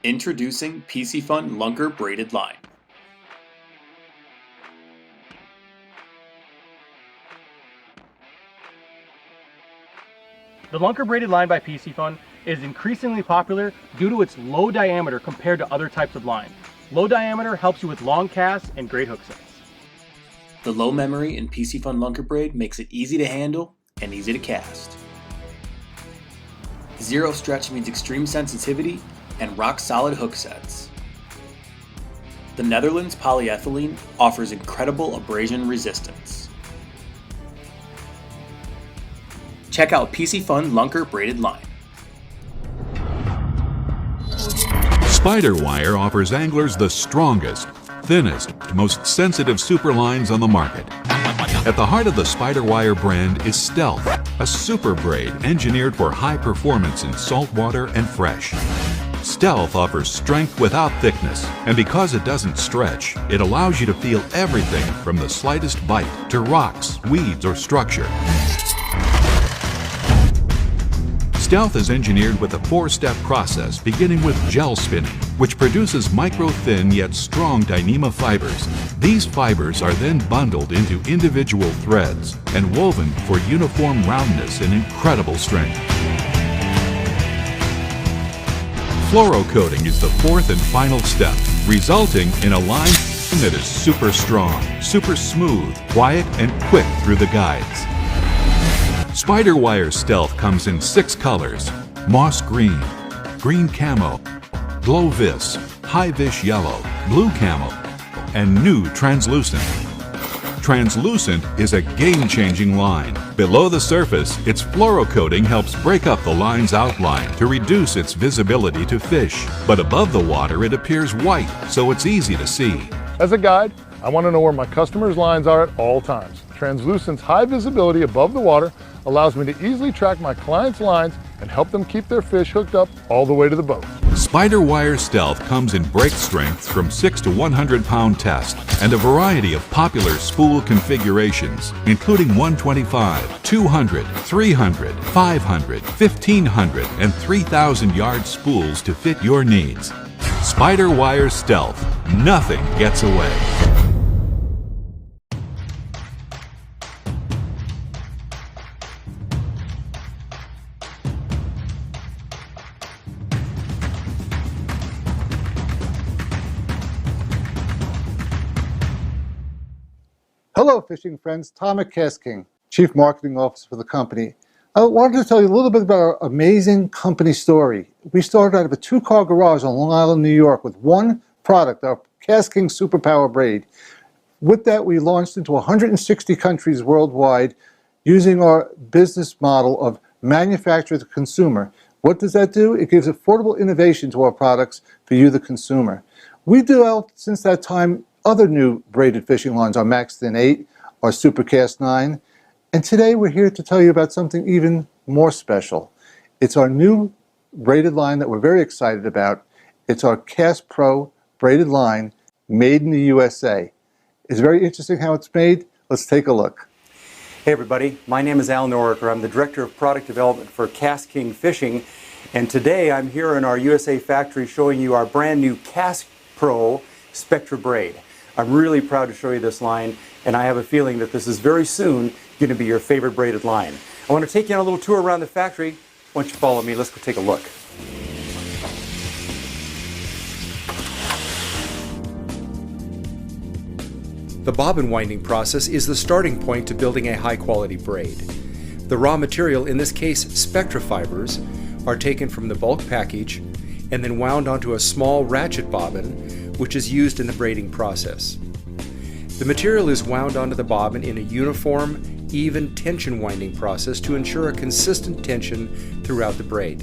Introducing Piscifun Lunker Braided line. The Lunker Braided line by Piscifun is increasingly popular due to its low diameter compared to other types of line. Low diameter helps you with long casts and great hook sets. The low memory in Piscifun Lunker braid makes it easy to handle and easy to cast. Zero stretch means extreme sensitivity and rock-solid hook sets. The Netherlands polyethylene offers incredible abrasion resistance. Check out Piscifun Lunker Braided line. Spiderwire offers anglers the strongest, thinnest, most sensitive superlines on the market. At the heart of the Spiderwire brand is Stealth, a super braid engineered for high performance in saltwater and fresh. Stealth offers strength without thickness, and because it doesn't stretch, it allows you to feel everything from the slightest bite to rocks, weeds, or structure. Stealth is engineered with a 4-step process beginning with gel spinning, which produces micro-thin yet strong dyneema fibers. These fibers are then bundled into individual threads and woven for uniform roundness and incredible strength. Fluoro coating is the 4th and final step, resulting in a line that is super strong, super smooth, quiet, and quick through the guides. Spiderwire Stealth comes in 6 colors: moss green, green camo, glow vis, high vis yellow, blue camo, and new translucent. Translucent is a game-changing line. Below the surface, its fluoro coating helps break up the line's outline to reduce its visibility to fish. But above the water, it appears white, so it's easy to see. As a guide, I want to know where my customers' lines are at all times. Translucent's high visibility above the water allows me to easily track my clients' lines and help them keep their fish hooked up all the way to the boat. Spiderwire Stealth comes in break strengths from 6 to 100 pound test and a variety of popular spool configurations, including 125, 200, 300, 500, 1500, and 3000 yard spools to fit your needs. Spiderwire Stealth. Nothing gets away. Hello, fishing friends. Tom at KastKing, Chief Marketing Officer for the company. I wanted to tell you a little bit about our amazing company story. We started out of a 2-car garage on Long Island, New York with one product, our KastKing Superpower Braid. With that, we launched into 160 countries worldwide using our business model of manufacturer to consumer. What does that do? It gives affordable innovation to our products for you, the consumer. We developed, since that time, other new braided fishing lines, our Max Thin 8, our Supercast 9, and today we're here to tell you about something even more special. It's our new braided line that we're very excited about. It's our KastPro braided line made in the USA. It's very interesting how it's made. Let's take a look. Hey everybody, my name is Al Noriker. I'm the Director of Product Development for KastKing Fishing, and today I'm here in our USA factory showing you our brand new KastPro Spectra braid. I'm really proud to show you this line, and I have a feeling that this is very soon going to be your favorite braided line. I want to take you on a little tour around the factory. Why don't you follow me? Let's go take a look. The bobbin winding process is the starting point to building a high-quality braid. The raw material, in this case spectra fibers, are taken from the bulk package and then wound onto a small ratchet bobbin, which is used in the braiding process. The material is wound onto the bobbin in a uniform, even tension winding process to ensure a consistent tension throughout the braid.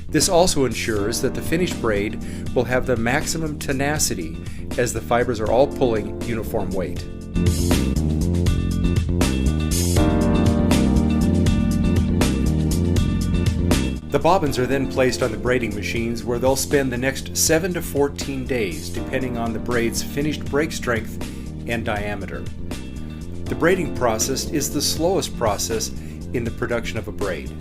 This also ensures that the finished braid will have the maximum tenacity as the fibers are all pulling uniform weight. The bobbins are then placed on the braiding machines where they'll spend the next 7 to 14 days depending on the braid's finished break strength and diameter. The braiding process is the slowest process in the production of a braid.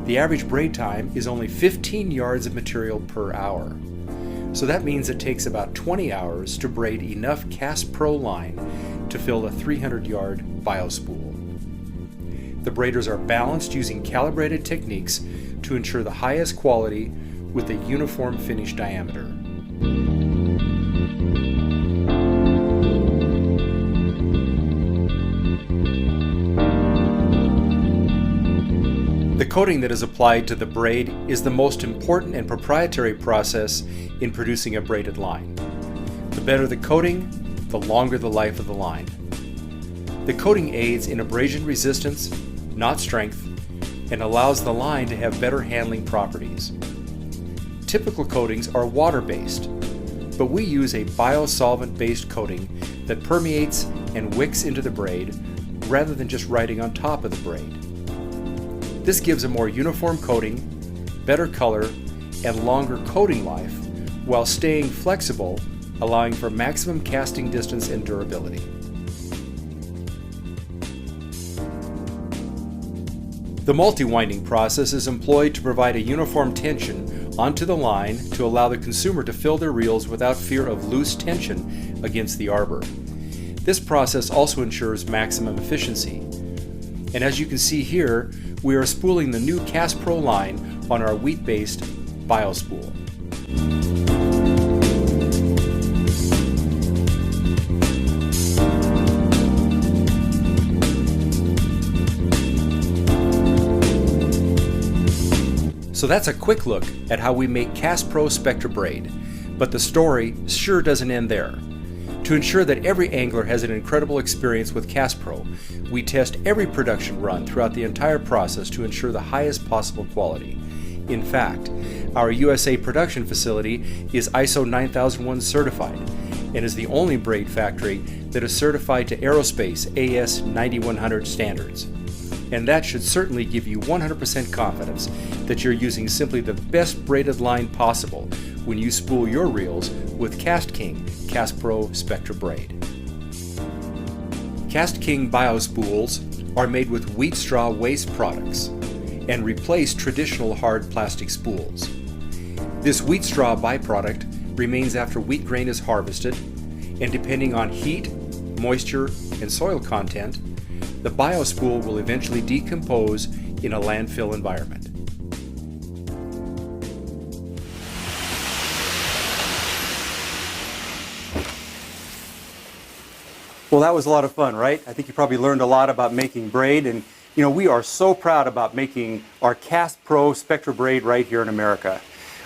The average braid time is only 15 yards of material per hour. So that means it takes about 20 hours to braid enough KastPro line to fill a 300-yard biospool. The braiders are balanced using calibrated techniques to ensure the highest quality with a uniform finish diameter. The coating that is applied to the braid is the most important and proprietary process in producing a braided line. The better the coating, the longer the life of the line. The coating aids in abrasion resistance, not strength, and allows the line to have better handling properties. Typical coatings are water-based, but we use a biosolvent-based coating that permeates and wicks into the braid rather than just riding on top of the braid. This gives a more uniform coating, better color, and longer coating life while staying flexible, allowing for maximum casting distance and durability. The multi-winding process is employed to provide a uniform tension onto the line to allow the consumer to fill their reels without fear of loose tension against the arbor. This process also ensures maximum efficiency. And as you can see here, we are spooling the new KastPro line on our wheat-based biospool. So that's a quick look at how we make KastPro Spectra braid, but the story sure doesn't end there. To ensure that every angler has an incredible experience with KastPro, we test every production run throughout the entire process to ensure the highest possible quality. In fact, our USA production facility is ISO 9001 certified and is the only braid factory that is certified to aerospace AS 9100 standards. And that should certainly give you 100% confidence that you're using simply the best braided line possible when you spool your reels with KastKing KastPro Spectra Braid. KastKing biospools are made with wheat straw waste products and replace traditional hard plastic spools. This wheat straw byproduct remains after wheat grain is harvested, and depending on heat, moisture, and soil content, the biospool will eventually decompose in a landfill environment. Well, that was a lot of fun, right? I think you probably learned a lot about making braid, and you know, we are so proud about making our KastPro Spectra braid right here in America.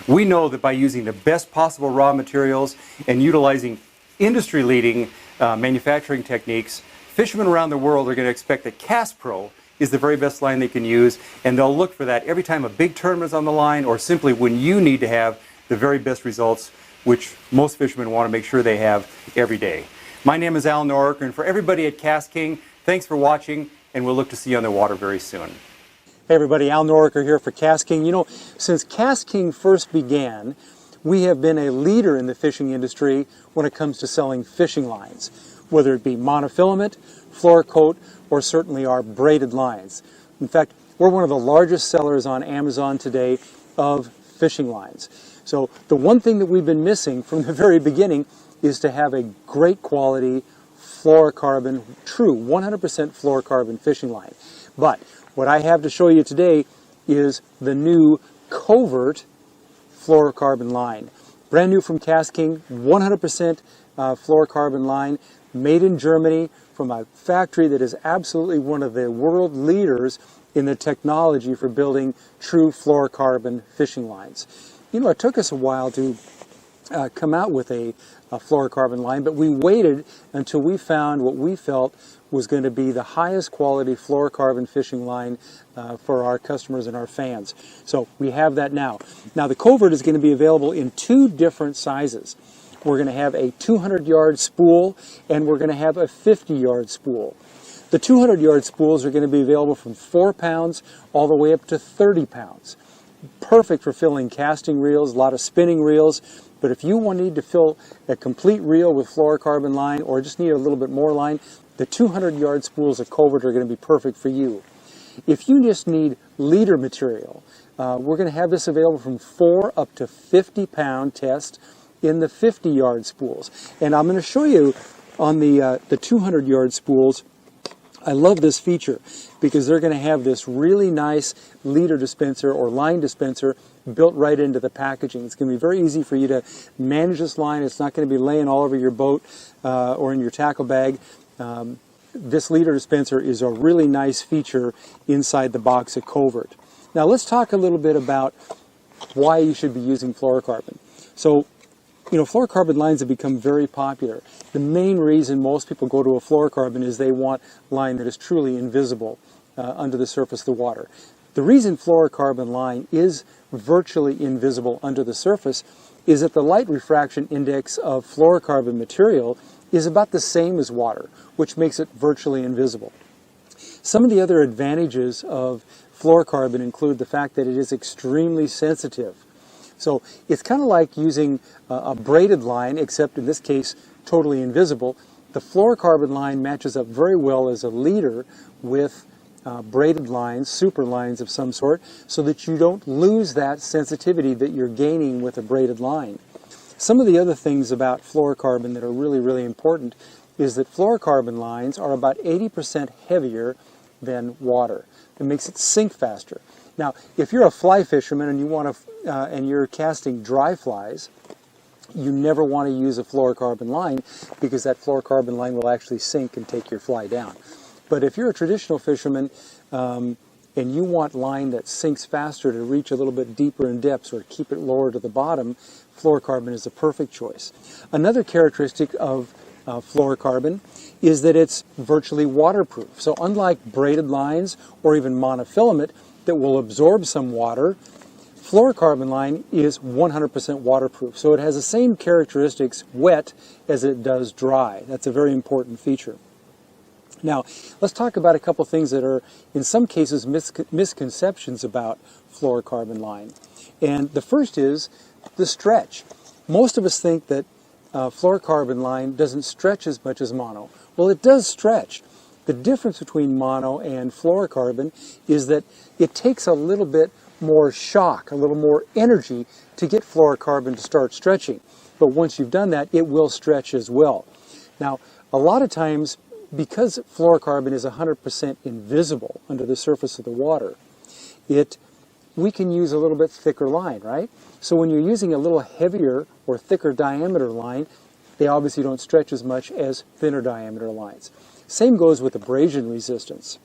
We know that by using the best possible raw materials and utilizing industry-leading manufacturing techniques, fishermen around the world are going to expect that KastPro is the very best line they can use, and they'll look for that every time a big tournament is on the line, or simply when you need to have the very best results, which most fishermen want to make sure they have every day. My name is Al Norriker, and for everybody at KastKing, thanks for watching, and we'll look to see you on the water very soon. Hey everybody, Al Norriker here for KastKing. You know, since KastKing first began, we have been a leader in the fishing industry when it comes to selling fishing lines, whether it be monofilament, Fluorocoat, or certainly our braided lines. In fact, we're one of the largest sellers on Amazon today of fishing lines. So the one thing that we've been missing from the very beginning is to have a great quality fluorocarbon, true 100% fluorocarbon fishing line. But what I have to show you today is the new Kovert fluorocarbon line. Brand new from KastKing, 100% fluorocarbon line, made in Germany from a factory that is absolutely one of the world leaders in the technology for building true fluorocarbon fishing lines. You know, it took us a while to come out with a fluorocarbon line, but we waited until we found what we felt was going to be the highest quality fluorocarbon fishing line for our customers and our fans. So we have that now. Now the Kovert is going to be available in two different sizes. We're going to have a 200-yard spool, and we're going to have a 50-yard spool. The 200-yard spools are going to be available from 4 pounds all the way up to 30 pounds. Perfect for filling casting reels, a lot of spinning reels. But if you need to fill a complete reel with fluorocarbon line, or just need a little bit more line, the 200-yard spools of Kovert are going to be perfect for you. If you just need leader material, we're going to have this available from 4 up to 50-pound test. in the 50-yard spools. And I'm going to show you on the 200-yard spools. I love this feature because they're going to have this really nice leader dispenser or line dispenser built right into the packaging. It's going to be very easy for you to manage this line. It's not going to be laying all over your boat or in your tackle bag. This leader dispenser is a really nice feature inside the box of Kovert. Now let's talk a little bit about why you should be using fluorocarbon. So, you know, fluorocarbon lines have become very popular. The main reason most people go to a fluorocarbon is they want line that is truly invisible under the surface of the water. The reason fluorocarbon line is virtually invisible under the surface is that the light refraction index of fluorocarbon material is about the same as water, which makes it virtually invisible. Some of the other advantages of fluorocarbon include the fact that it is extremely sensitive. So it's kind of like using a braided line, except in this case totally invisible. The fluorocarbon line matches up very well as a leader with braided lines, super lines of some sort, so that you don't lose that sensitivity that you're gaining with a braided line. Some of the other things about fluorocarbon that are really, really important is that fluorocarbon lines are about 80% heavier than water. It makes it sink faster. Now, if you're a fly fisherman and you want to, and you're casting dry flies, you never want to use a fluorocarbon line because that fluorocarbon line will actually sink and take your fly down. But if you're a traditional fisherman and you want line that sinks faster to reach a little bit deeper in depths or keep it lower to the bottom, fluorocarbon is a perfect choice. Another characteristic of fluorocarbon is that it's virtually waterproof. So unlike braided lines or even monofilament that will absorb some water, fluorocarbon line is 100% waterproof. So it has the same characteristics wet as it does dry. That's a very important feature. Now, let's talk about a couple things that are, in some cases, misconceptions about fluorocarbon line. And the first is the stretch. Most of us think that fluorocarbon line doesn't stretch as much as mono. Well, it does stretch. The difference between mono and fluorocarbon is that it takes a little bit more shock, a little more energy to get fluorocarbon to start stretching. But once you've done that, it will stretch as well. Now, a lot of times, because fluorocarbon is 100% invisible under the surface of the water, we can use a little bit thicker line, right? So when you're using a little heavier or thicker diameter line, they obviously don't stretch as much as thinner diameter lines. Same goes with abrasion resistance.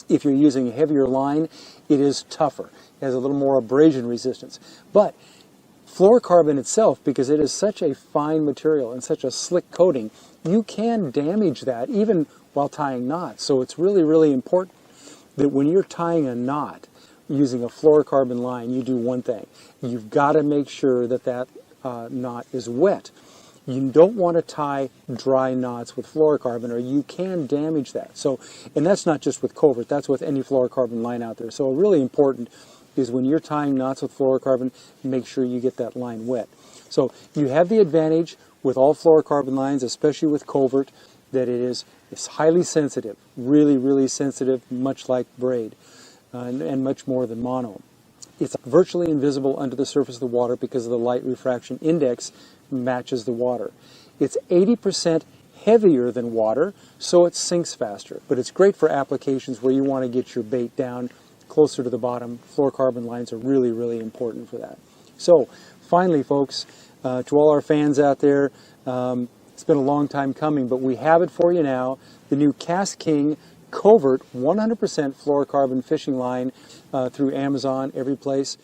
If you're using a heavier line, it is tougher. It has a little more abrasion resistance. But fluorocarbon itself, because it is such a fine material and such a slick coating, you can damage that even while tying knots. So it's really, really important that when you're tying a knot using a fluorocarbon line, you do one thing. You've got to make sure that that knot is wet. You don't want to tie dry knots with fluorocarbon or you can damage that. So, and that's not just with Kovert, that's with any fluorocarbon line out there. So really important is when you're tying knots with fluorocarbon, make sure you get that line wet. So you have the advantage with all fluorocarbon lines, especially with Kovert, that it's highly sensitive, really, really sensitive, much like braid, and much more than mono. It's virtually invisible under the surface of the water because of the light refraction index matches the water. It's 80% heavier than water, so it sinks faster. But it's great for applications where you want to get your bait down closer to the bottom. Fluorocarbon lines are really, really important for that. So, finally, folks, to all our fans out there, it's been a long time coming, but we have it for you now. The new KastKing Kovert 100% fluorocarbon fishing line through Amazon, every place.